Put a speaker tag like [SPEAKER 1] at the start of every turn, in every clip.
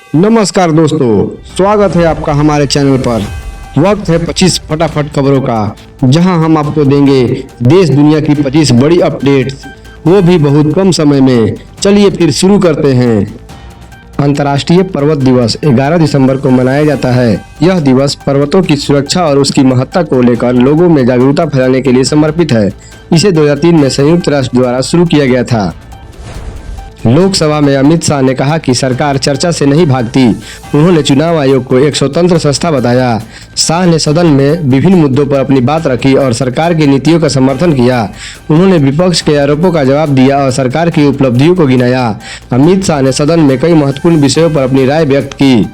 [SPEAKER 1] नमस्कार दोस्तों, स्वागत है आपका हमारे चैनल पर। वक्त है 25 फटाफट खबरों का, जहां हम आपको देंगे देश दुनिया की 25 बड़ी अपडेट्स, वो भी बहुत कम समय में। चलिए फिर शुरू करते हैं। अंतर्राष्ट्रीय पर्वत दिवस 11 दिसंबर को मनाया जाता है। यह दिवस पर्वतों की सुरक्षा और उसकी महत्ता को लेकर लोगों में जागरूकता फैलाने के लिए समर्पित है। इसे 2003 में संयुक्त राष्ट्र द्वारा शुरू किया गया था। लोकसभा में अमित शाह ने कहा कि सरकार चर्चा से नहीं भागती। उन्होंने चुनाव आयोग को एक स्वतंत्र संस्था बताया। शाह ने सदन में विभिन्न मुद्दों पर अपनी बात रखी और सरकार की नीतियों का समर्थन किया। उन्होंने विपक्ष के आरोपों का जवाब दिया और सरकार की उपलब्धियों को गिनाया। अमित शाह ने सदन में कई महत्वपूर्ण विषयों पर अपनी राय व्यक्त की।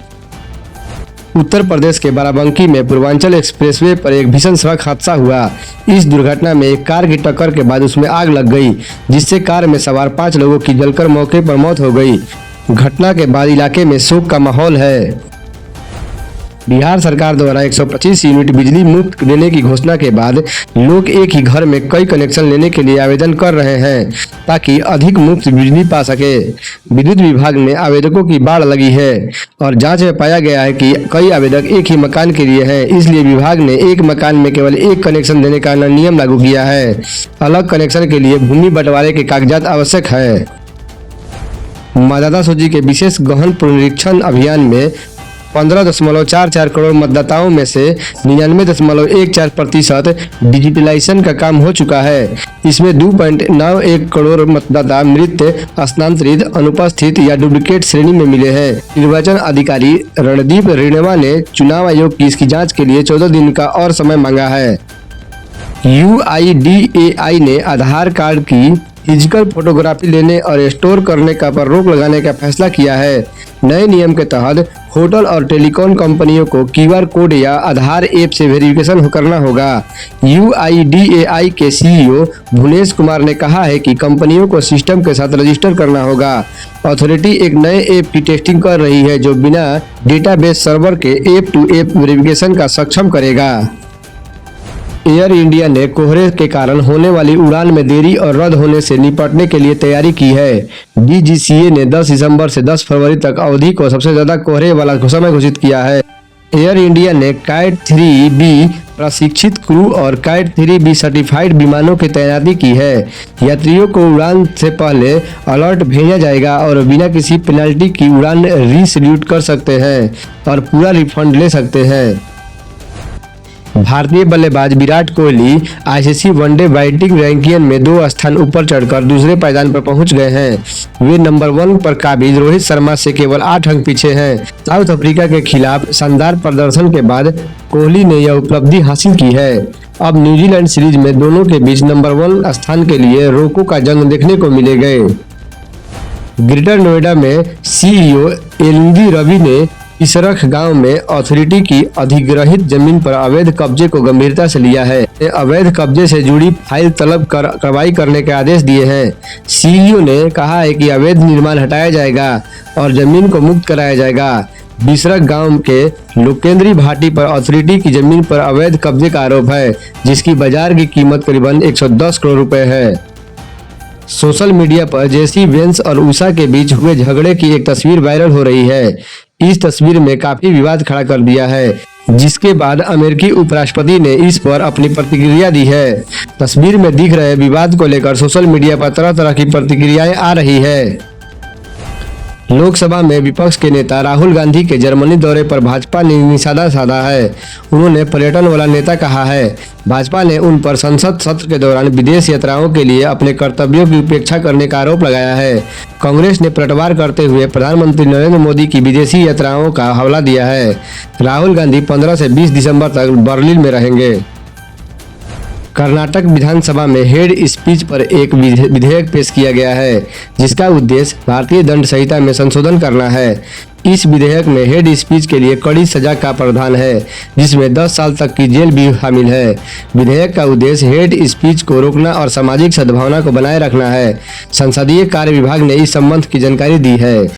[SPEAKER 1] उत्तर प्रदेश के बाराबंकी में पूर्वांचल एक्सप्रेसवे पर एक भीषण सड़क हादसा हुआ। इस दुर्घटना में एक कार की टक्कर के बाद उसमें आग लग गई, जिससे कार में सवार 5 लोगों की जलकर मौके पर मौत हो गई। घटना के बाद इलाके में शोक का माहौल है। बिहार सरकार द्वारा 125 यूनिट बिजली मुफ्त देने की घोषणा के बाद लोग एक ही घर में कई कनेक्शन लेने के लिए आवेदन कर रहे हैं, ताकि अधिक मुफ्त बिजली पा सके। विद्युत विभाग में आवेदकों की बाढ़ लगी है और जांच में पाया गया है कि कई आवेदक एक ही मकान के लिए हैं। इसलिए विभाग ने एक मकान में केवल एक कनेक्शन देने का नियम लागू किया है। अलग कनेक्शन के लिए भूमि बंटवारे के कागजात आवश्यक है। मतदाता सूची के विशेष गहन पुनरीक्षण अभियान में 15.44 करोड़ मतदाताओं में से 99.14% डिजिटलाइजेशन का काम हो चुका है। इसमें 2.91 करोड़ मतदाता मृत, स्थानांतरित, अनुपस्थित या डुप्लीकेट श्रेणी में मिले हैं। निर्वाचन अधिकारी रणदीप रेणवा ने चुनाव आयोग की इसकी जांच के लिए 14 दिन का और समय मांगा है। UIDAI ने आधार कार्ड की फिजिकल फोटोग्राफी लेने और स्टोर करने का पर रोक लगाने का फैसला किया है। नए नियम के तहत होटल और टेलीकॉम कंपनियों को QR कोड या आधार ऐप से वेरिफिकेशन करना होगा। UIDAI के CEO भुवनेश कुमार ने कहा है कि कंपनियों को सिस्टम के साथ रजिस्टर करना होगा। अथॉरिटी एक नए ऐप की टेस्टिंग कर रही है, जो बिना डेटाबेस सर्वर के ऐप टू ऐप वेरिफिकेशन का सक्षम करेगा। एयर इंडिया ने कोहरे के कारण होने वाली उड़ान में देरी और रद्द होने से निपटने के लिए तैयारी की है। DGCA ने 10 दिसंबर से 10 फरवरी तक अवधि को सबसे ज्यादा कोहरे वाला समय घोषित किया है। एयर इंडिया ने काइट 3B प्रशिक्षित क्रू और काइट 3B सर्टिफाइड विमानों की तैनाती की है। यात्रियों को उड़ान से पहले अलर्ट भेजा जाएगा और बिना किसी पेनल्टी की उड़ान रीशेड्यूल कर सकते हैं और पूरा रिफंड ले सकते हैं। भारतीय बल्लेबाज Virat Kohli ICC one day batting ranking में 2 स्थान ऊपर चढ़कर दूसरे पायदान पर पहुंच गए हैं। वे नंबर 1 पर काबिज रोहित शर्मा से केवल 8 अंक पीछे हैं। साउथ अफ्रीका के खिलाफ शानदार प्रदर्शन के बाद कोहली ने यह उपलब्धि हासिल की है। अब न्यूजीलैंड सीरीज में दोनों के बीच नंबर 1 स्थान के लिए रोको का जंग देखने को मिलेगा। ग्रेटर नोएडा में CEO एलंदी रवि ने इसरख गांव में अथॉरिटी की अधिग्रहित जमीन पर अवैध कब्जे को गंभीरता से लिया है। अवैध कब्जे से जुड़ी फाइल तलब कर कार्रवाई करने के आदेश दिए हैं। CEO ने कहा है कि अवैध निर्माण हटाया जाएगा और जमीन को मुक्त कराया जाएगा। बिसरख गांव के लोकेंद्री भाटी पर अथॉरिटी की जमीन पर अवैध कब्जे का आरोप है, जिसकी बाजार की कीमत करीबन 110 करोड़ रुपए है। सोशल मीडिया पर जेसी वेंस और उषा के बीच हुए झगड़े की एक तस्वीर वायरल हो रही है। इस तस्वीर में काफी विवाद खड़ा कर दिया है, जिसके बाद अमेरिकी उपराष्ट्रपति ने इस पर अपनी प्रतिक्रिया दी है। तस्वीर में दिख रहे विवाद को लेकर सोशल मीडिया पर तरह तरह की प्रतिक्रियाएं आ रही है। लोकसभा में विपक्ष के नेता राहुल गांधी के जर्मनी दौरे पर भाजपा ने निशाना साधा है। उन्होंने पर्यटन वाला नेता कहा है। भाजपा ने उन पर संसद सत्र के दौरान विदेश यात्राओं के लिए अपने कर्तव्यों की उपेक्षा करने का आरोप लगाया है। कांग्रेस ने पलटवार करते हुए प्रधानमंत्री नरेंद्र मोदी की विदेशी यात्राओं का हवाला दिया है। राहुल गांधी 15 से 20 दिसंबर तक बर्लिन में रहेंगे। कर्नाटक विधानसभा में हेड स्पीच पर एक विधेयक पेश किया गया है, जिसका उद्देश्य भारतीय दंड संहिता में संशोधन करना है। इस विधेयक में हेड स्पीच के लिए कड़ी सजा का प्रावधान है, जिसमें 10 साल तक की जेल भी शामिल है। विधेयक का उद्देश्य हेड स्पीच को रोकना और सामाजिक सद्भावना को बनाए रखना है। संसदीय कार्य विभाग ने इस संबंध की जानकारी दी है।